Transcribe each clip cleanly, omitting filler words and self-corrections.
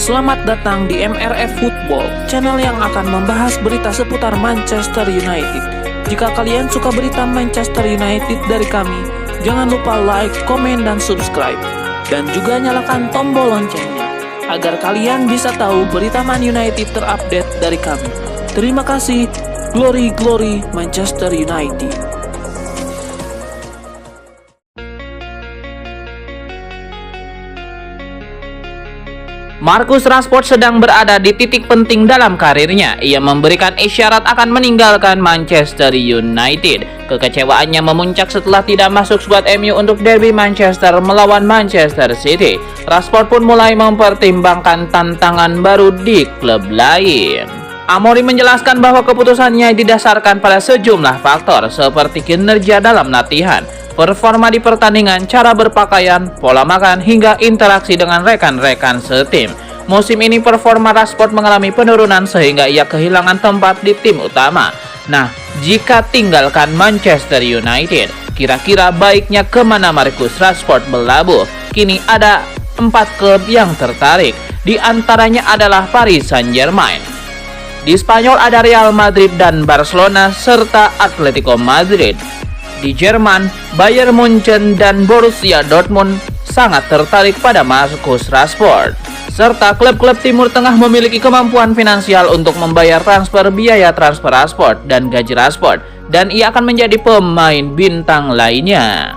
Selamat datang di MRF Football, channel yang akan membahas berita seputar Manchester United. Jika kalian suka berita Manchester United dari kami, jangan lupa like, komen, dan subscribe. Dan juga nyalakan tombol loncengnya, agar kalian bisa tahu berita Man United terupdate dari kami. Terima kasih, Glory Glory Manchester United. Marcus Rashford sedang berada di titik penting dalam karirnya. Ia memberikan isyarat akan meninggalkan Manchester United. Kekecewaannya memuncak setelah tidak masuk skuad MU untuk derby Manchester melawan Manchester City. Rashford pun mulai mempertimbangkan tantangan baru di klub lain. Amorim menjelaskan bahwa keputusannya didasarkan pada sejumlah faktor seperti kinerja dalam latihan, performa di pertandingan, cara berpakaian, pola makan, hingga interaksi dengan rekan-rekan setim. Musim ini performa Rashford mengalami penurunan sehingga ia kehilangan tempat di tim utama. Nah, jika tinggalkan Manchester United, kira-kira baiknya kemana Marcus Rashford berlabuh? Kini ada 4 klub yang tertarik, di antaranya adalah Paris Saint-Germain. Di Spanyol ada Real Madrid dan Barcelona serta Atletico Madrid. Di Jerman, Bayern Munchen dan Borussia Dortmund sangat tertarik pada Marcus Rashford. Serta klub-klub Timur Tengah memiliki kemampuan finansial untuk membayar biaya transfer Rashford dan gaji Rashford, dan ia akan menjadi pemain bintang lainnya.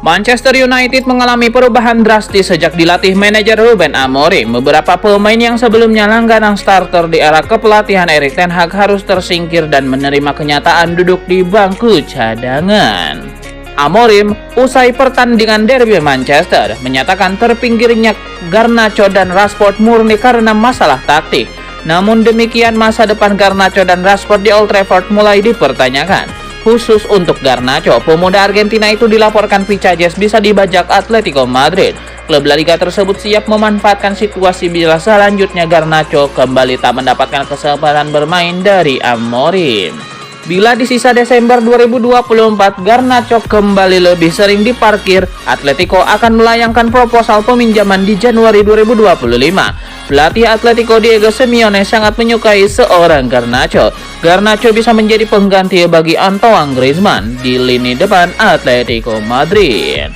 Manchester United mengalami perubahan drastis sejak dilatih manajer Ruben Amorim. Beberapa pemain yang sebelumnya langganan starter di era kepelatihan Erik ten Hag harus tersingkir dan menerima kenyataan duduk di bangku cadangan. Amorim, usai pertandingan derby Manchester, menyatakan terpinggirnya Garnacho dan Rashford murni karena masalah taktik. Namun demikian, masa depan Garnacho dan Rashford di Old Trafford mulai dipertanyakan. Khusus untuk Garnacho, pemuda Argentina itu dilaporkan Pichiches bisa dibajak Atletico Madrid. Klub La Liga tersebut siap memanfaatkan situasi bila selanjutnya Garnacho kembali tak mendapatkan kesempatan bermain dari Amorim. Bila di sisa Desember 2024 Garnacho kembali lebih sering diparkir, Atletico akan melayangkan proposal peminjaman di Januari 2025. Pelatih Atletico Diego Simeone sangat menyukai seorang Garnacho. Garnacho bisa menjadi pengganti bagi Antoine Griezmann di lini depan Atletico Madrid.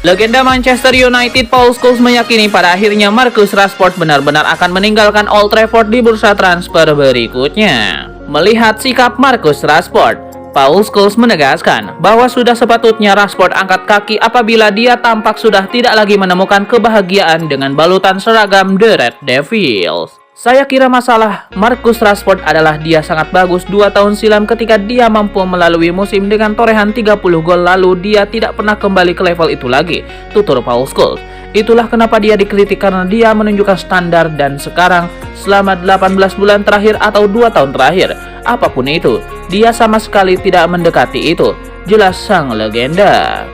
Legenda Manchester United Paul Scholes meyakini pada akhirnya Marcus Rashford benar-benar akan meninggalkan Old Trafford di bursa transfer berikutnya. Melihat sikap Marcus Rashford, Paul Scholes menegaskan bahwa sudah sepatutnya Rashford angkat kaki apabila dia tampak sudah tidak lagi menemukan kebahagiaan dengan balutan seragam The Red Devils. Saya kira masalah Marcus Rashford adalah dia sangat bagus 2 tahun silam ketika dia mampu melalui musim dengan torehan 30 gol, lalu dia tidak pernah kembali ke level itu lagi, tutur Paul Scholes. Itulah kenapa dia dikritik karena dia menunjukkan standar, dan sekarang selama 18 bulan terakhir atau 2 tahun terakhir, apapun itu, dia sama sekali tidak mendekati itu, jelas sang legenda.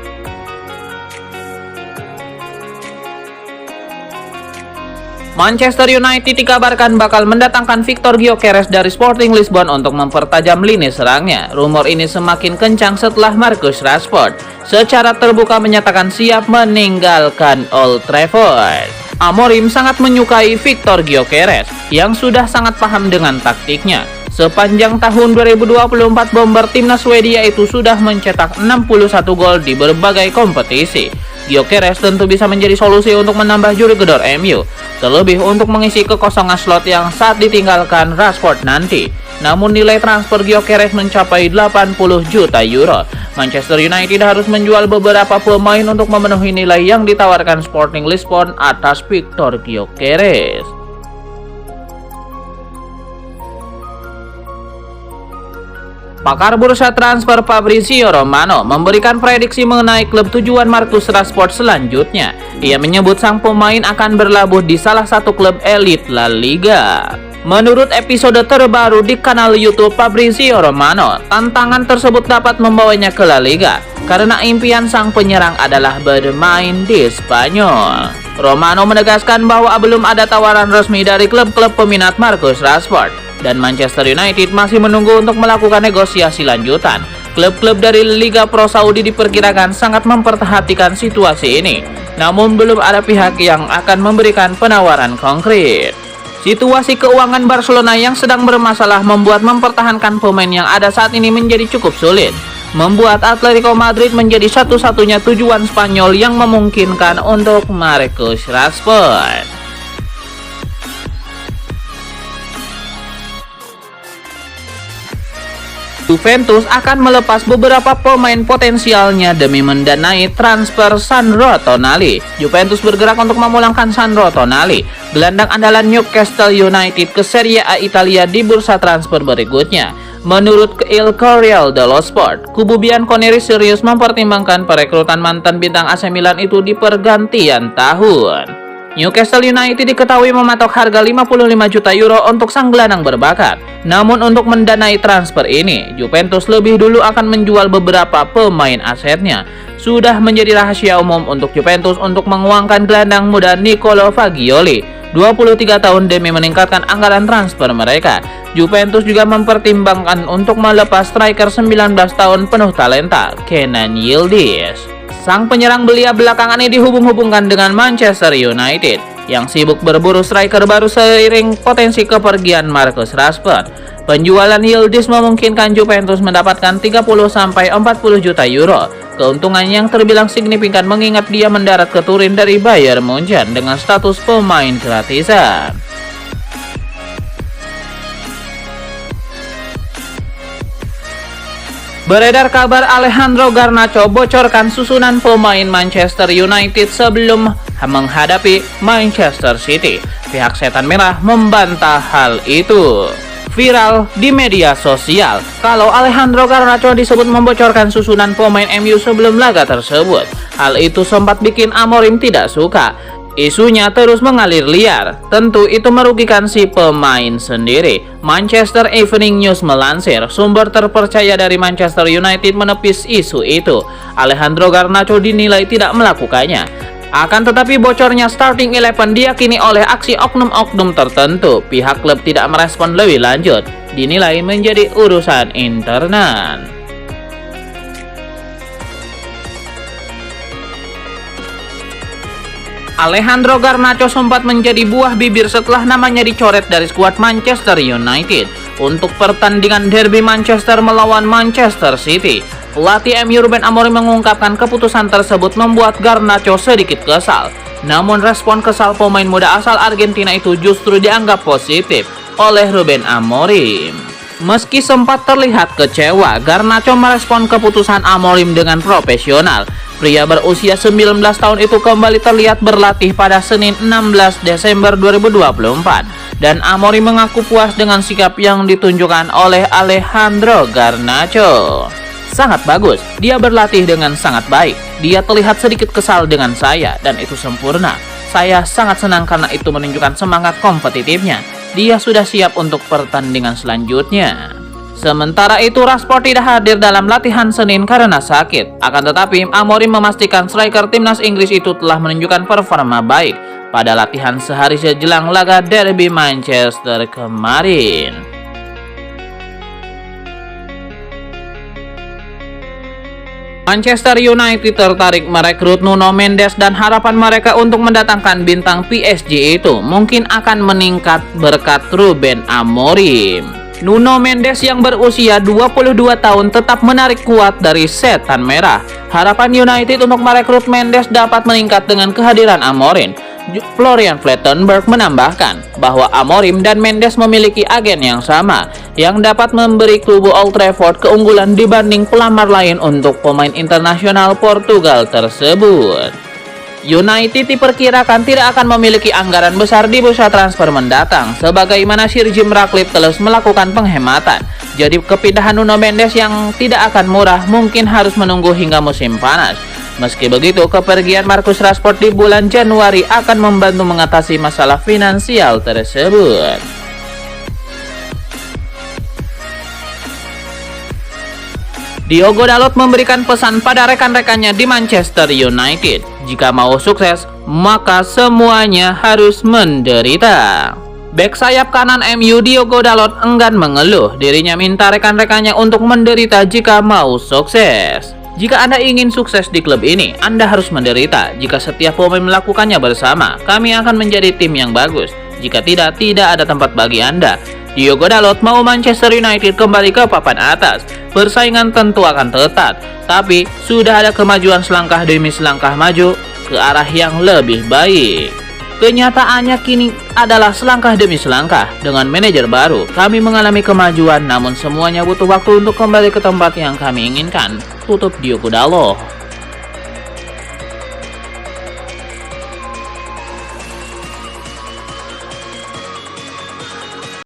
Manchester United dikabarkan bakal mendatangkan Victor Gyökeres dari Sporting Lisbon untuk mempertajam lini serangnya. Rumor ini semakin kencang setelah Marcus Rashford secara terbuka menyatakan siap meninggalkan Old Trafford. Amorim sangat menyukai Victor Gyökeres yang sudah sangat paham dengan taktiknya. Sepanjang tahun 2024, bomber timnas Swedia itu sudah mencetak 61 gol di berbagai kompetisi. Gyökeres tentu bisa menjadi solusi untuk menambah juri gedor MU, terlebih untuk mengisi kekosongan slot yang saat ditinggalkan Rashford nanti. Namun nilai transfer Gyökeres mencapai 80 juta euro. Manchester United harus menjual beberapa pemain untuk memenuhi nilai yang ditawarkan Sporting Lisbon atas Victor Gyökeres. Pakar bursa transfer Fabrizio Romano memberikan prediksi mengenai klub tujuan Marcus Rashford selanjutnya. Ia menyebut sang pemain akan berlabuh di salah satu klub elit La Liga. Menurut episode terbaru di kanal YouTube Fabrizio Romano, tantangan tersebut dapat membawanya ke La Liga karena impian sang penyerang adalah bermain di Spanyol. Romano menegaskan bahwa belum ada tawaran resmi dari klub-klub peminat Marcus Rashford dan Manchester United masih menunggu untuk melakukan negosiasi lanjutan. Klub-klub dari Liga Pro Saudi diperkirakan sangat memperhatikan situasi ini, namun belum ada pihak yang akan memberikan penawaran konkret. Situasi keuangan Barcelona yang sedang bermasalah membuat mempertahankan pemain yang ada saat ini menjadi cukup sulit, membuat Atletico Madrid menjadi satu-satunya tujuan Spanyol yang memungkinkan untuk Marcus Rashford. Juventus akan melepas beberapa pemain potensialnya demi mendanai transfer Sandro Tonali. Juventus bergerak untuk memulangkan Sandro Tonali, gelandang andalan Newcastle United, ke Serie A Italia di bursa transfer berikutnya. Menurut Il Corriere dello Sport, kubu Bianconeri serius mempertimbangkan perekrutan mantan bintang AC Milan itu di pergantian tahun. Newcastle United diketahui mematok harga 55 juta euro untuk sang gelandang berbakat. Namun untuk mendanai transfer ini, Juventus lebih dulu akan menjual beberapa pemain asetnya. Sudah menjadi rahasia umum untuk Juventus untuk menguangkan gelandang muda Nicolo Fagioli, 23 tahun, demi meningkatkan anggaran transfer mereka. Juventus juga mempertimbangkan untuk melepas striker 19 tahun penuh talenta Kenan Yildiz. Sang penyerang belia belakangan ini dihubung-hubungkan dengan Manchester United yang sibuk berburu striker baru seiring potensi kepergian Marcus Rashford. Penjualan Yildiz memungkinkan Juventus mendapatkan 30-40 juta euro. Keuntungan yang terbilang signifikan mengingat dia mendarat ke Turin dari Bayern Munchen dengan status pemain gratisan. Beredar kabar Alejandro Garnacho bocorkan susunan pemain Manchester United sebelum menghadapi Manchester City. Pihak Setan Merah membantah hal itu. Viral di media sosial kalau Alejandro Garnacho disebut membocorkan susunan pemain MU sebelum laga tersebut. Hal itu sempat bikin Amorim tidak suka. Isunya terus mengalir liar, tentu itu merugikan si pemain sendiri. Manchester Evening News melansir, sumber terpercaya dari Manchester United menepis isu itu. Alejandro Garnacho dinilai tidak melakukannya. Akan tetapi bocornya starting 11 diyakini oleh aksi oknum-oknum tertentu. Pihak klub tidak merespon lebih lanjut, dinilai menjadi urusan internal. Alejandro Garnacho sempat menjadi buah bibir setelah namanya dicoret dari skuad Manchester United untuk pertandingan derby Manchester melawan Manchester City. Pelatih MU Ruben Amorim mengungkapkan keputusan tersebut membuat Garnacho sedikit kesal. Namun respon kesal pemain muda asal Argentina itu justru dianggap positif oleh Ruben Amorim. Meski sempat terlihat kecewa, Garnacho merespon keputusan Amorim dengan profesional. Pria berusia 19 tahun itu kembali terlihat berlatih pada Senin 16 Desember 2024 dan Amorim mengaku puas dengan sikap yang ditunjukkan oleh Alejandro Garnacho. Sangat bagus, dia berlatih dengan sangat baik. Dia terlihat sedikit kesal dengan saya dan itu sempurna. Saya sangat senang karena itu menunjukkan semangat kompetitifnya. Dia sudah siap untuk pertandingan selanjutnya. Sementara itu, Rashford tidak hadir dalam latihan Senin karena sakit. Akan tetapi, Amorim memastikan striker timnas Inggris itu telah menunjukkan performa baik pada latihan sehari sejelang laga derby Manchester kemarin. Manchester United tertarik merekrut Nuno Mendes dan harapan mereka untuk mendatangkan bintang PSG itu mungkin akan meningkat berkat Ruben Amorim. Nuno Mendes yang berusia 22 tahun tetap menarik kuat dari Setan Merah. Harapan United untuk merekrut Mendes dapat meningkat dengan kehadiran Amorim. Florian Plettenberg menambahkan bahwa Amorim dan Mendes memiliki agen yang sama yang dapat memberi kubu Old Trafford keunggulan dibanding pelamar lain untuk pemain internasional Portugal tersebut. United diperkirakan tidak akan memiliki anggaran besar di bursa transfer mendatang, sebagaimana Sir Jim Ratcliffe terus melakukan penghematan. Jadi kepindahan Nuno Mendes yang tidak akan murah mungkin harus menunggu hingga musim panas. Meski begitu, kepergian Marcus Rashford di bulan Januari akan membantu mengatasi masalah finansial tersebut. Diogo Dalot memberikan pesan pada rekan-rekannya di Manchester United. Jika mau sukses, maka semuanya harus menderita. Bek sayap kanan MU Diogo Dalot enggan mengeluh, dirinya minta rekan-rekannya untuk menderita jika mau sukses. Jika Anda ingin sukses di klub ini, Anda harus menderita. Jika setiap pemain melakukannya bersama, kami akan menjadi tim yang bagus. Jika tidak, tidak ada tempat bagi Anda. Diogo Dalot mau Manchester United kembali ke papan atas. Persaingan tentu akan ketat, tapi sudah ada kemajuan selangkah demi selangkah maju ke arah yang lebih baik. Kenyataannya kini adalah selangkah demi selangkah. Dengan manajer baru, kami mengalami kemajuan, namun semuanya butuh waktu untuk kembali ke tempat yang kami inginkan. Tutup Diogo Dalot.